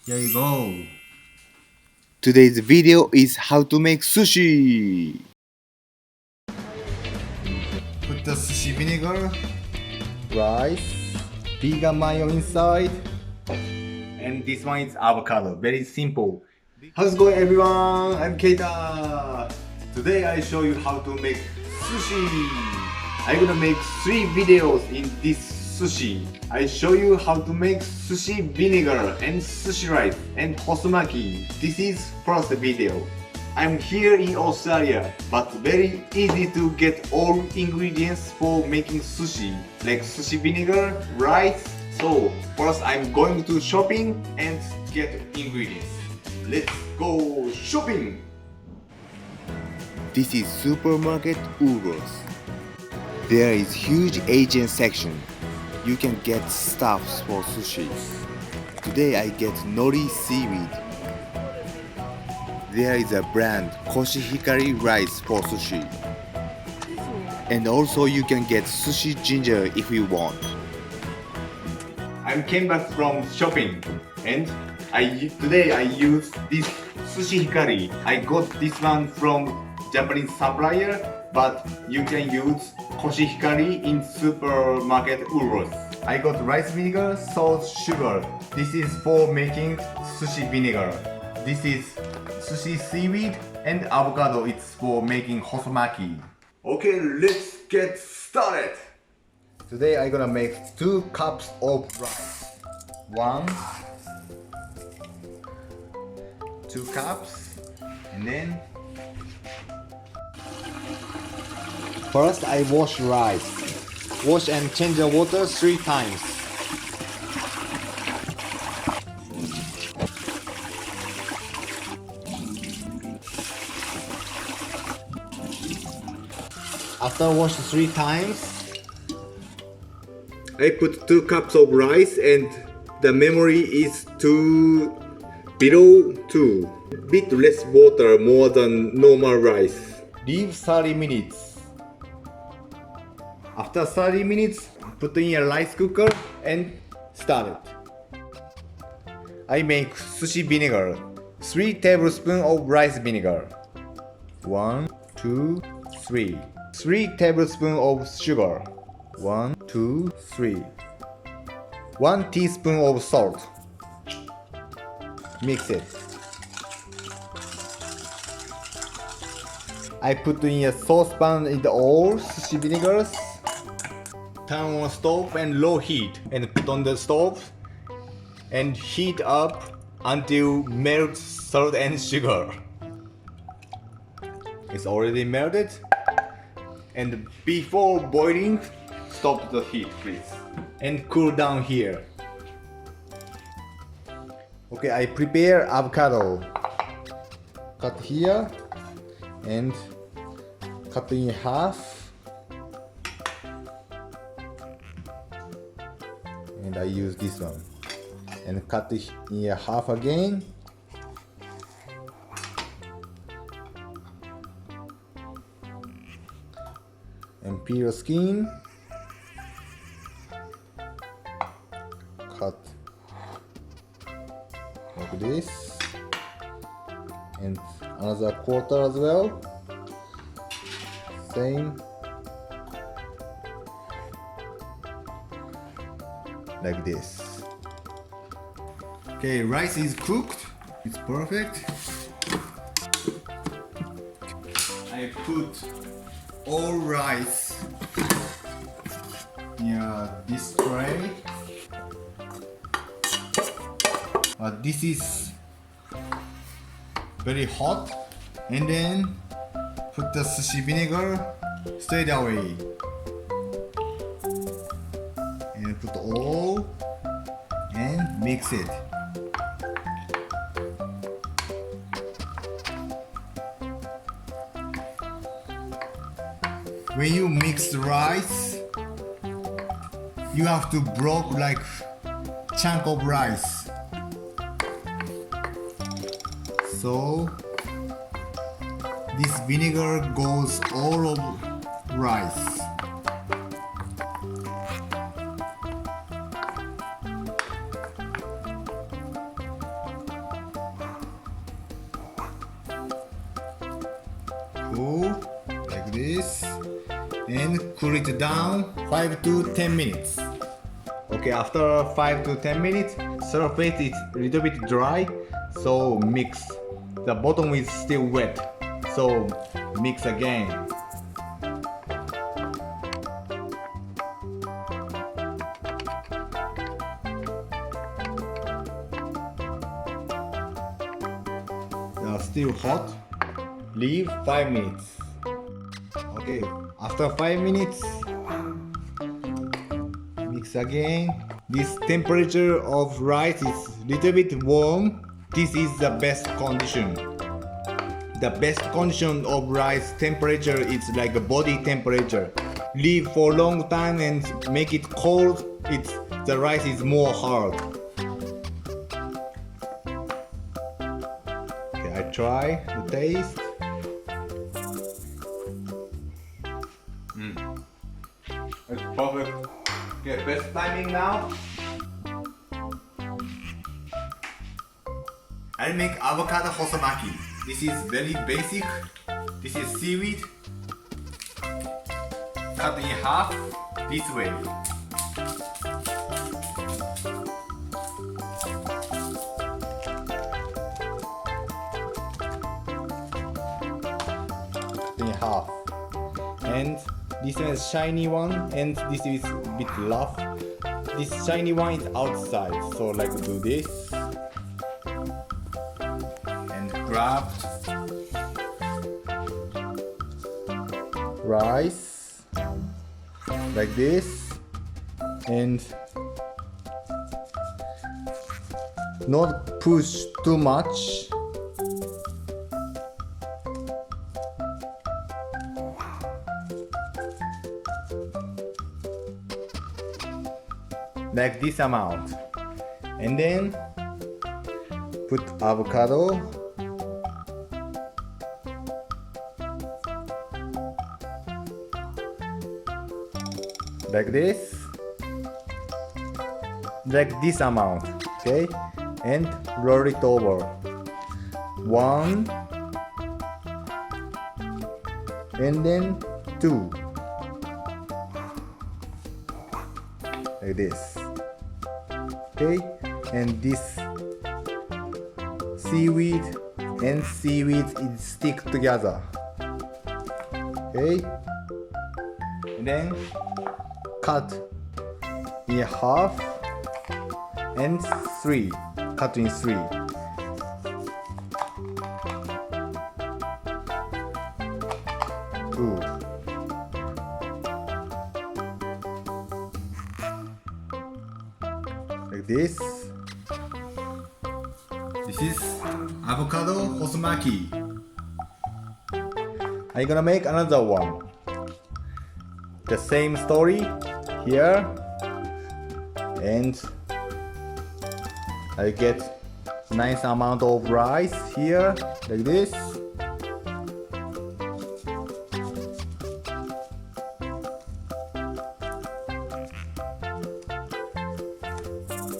Here you go. Today's video is how to make sushi. Put the sushi vinegar, rice, vegan mayo inside, and this one is avocado. Very simple. How's it going, everyone? I'm Keita. Today I show you how to make sushi. I'm gonna make 3 videos in this sushi. I show you how to make sushi vinegar and sushi rice and hosomaki. This is first video. I'm here in Australia, but very easy to get all ingredients for making sushi, like sushi vinegar, rice. So first I'm going to shopping and get ingredients. Let's go shopping! This is supermarket Urus. There is huge Asian section. You can get stuffs for sushi. Today I get nori seaweed. There is a brand Koshihikari rice for sushi. And also you can get sushi ginger if you want. I came back from shopping and today I use this sushi hikari. I got this one from Japanese supplier, but you can use Koshihikari in supermarket Urus. I got rice vinegar, salt, sugar. This is for making sushi vinegar. This is sushi seaweed and avocado. It's for making hosomaki. Okay, let's get started. Today I'm gonna make 2 cups of rice. 1, 2 cups, and then first I wash rice. Wash and change the water 3 times. After wash 3 times, I put 2 cups of rice and the memory is below 2. Bit less water more than normal rice. Leave 30 minutes. After 30 minutes, put in a rice cooker and start it. I make sushi vinegar. 3 tablespoons of rice vinegar. 1, 2, 3. 3 tablespoons of sugar. 1, 2, 3. 1 teaspoon of salt. Mix it. I put in a saucepan in all sushi vinegars. Turn on stove and low heat and put on the stove and heat up until melt salt and sugar. It's already melted. And before boiling, stop the heat please and cool down here. Okay, I prepare avocado. Cut here and cut in half. And I use this one and cut it in half again. And peel the skin. Cut like this. And another quarter as well. Same. Like this. Okay, rice is cooked. It's perfect. I put all rice in this tray. This is very hot. And then put the sushi vinegar straight away. And put all and mix it. When you mix the rice, you have to break like chunk of rice. So this vinegar goes all over rice. Cool, like this, and cool it down 5 to 10 minutes. Okay, after 5 to 10 minutes, surface is a little bit dry, so mix. The bottom is still wet, so mix again. Still hot. Leave 5 minutes. Okay, after 5 minutes, mix again. This temperature of rice is little bit warm. This is the best condition. The best condition of rice temperature is like a body temperature. Leave for a long time and make it cold. The rice is more hard. I try the taste. It's perfect. Okay, best timing now. I make avocado hosomaki. This is very basic. This is seaweed. Cut in half this way. In half, and this one is shiny one, and this is a bit rough. This shiny one is outside, so like do this and grab rice like this, and not push too much. Like this amount, and then put avocado, like this amount, okay, and roll it over. 1 and then 2, like this. Okay, and this seaweed and seaweed is stick together. Okay, and then cut in half and 3. Cut in 3. Good. Like this. This is avocado hosomaki. I'm gonna make another one. The same story here, and I get nice amount of rice here, like this.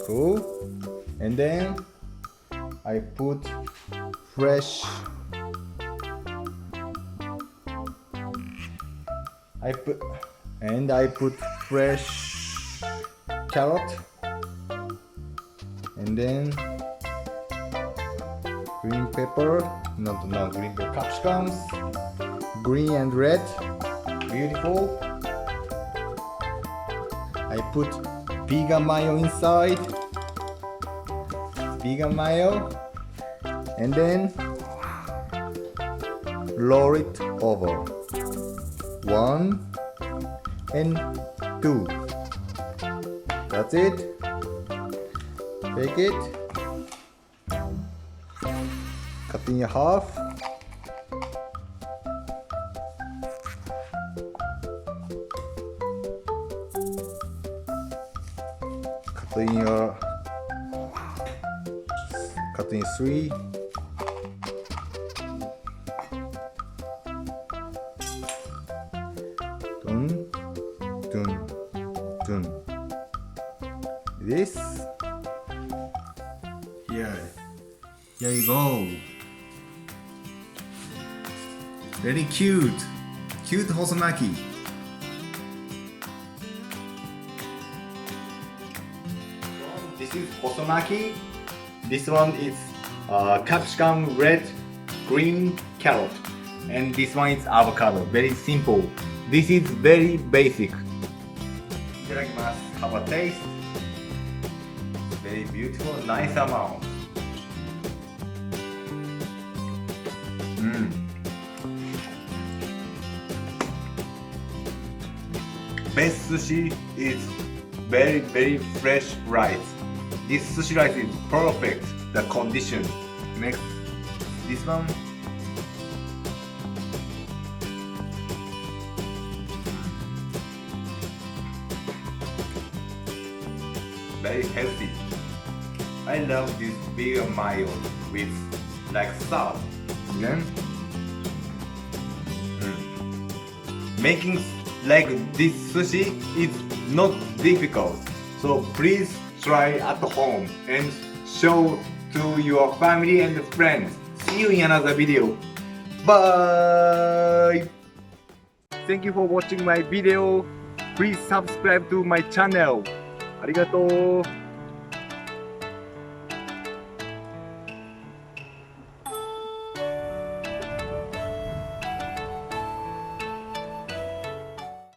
Cool. And then I put fresh. I put fresh carrot, and then green pepper, not green pepper, capsicums, green and red, beautiful. I put vegan mayo inside, vegan mayo, and then roll it over. 1 and 2. That's it. Take it, cut in half, cut in 3. Dun. This. Here you go. Very cute. Cute Hosomaki. This is Hosomaki. This one is capsicum, red, green, carrot. And this one is avocado. Very simple. This is very basic. いただきます。Have a taste. Very beautiful, nice amount. Best sushi is very fresh rice. This sushi rice is perfect. The condition. Next, this one. Very healthy. I love this vegan mayo with like salt. Then making like this sushi is not difficult. So please try at home and show to your family and friends. See you in another video. Bye. Thank you for watching my video. Please subscribe to my channel. ありがとう。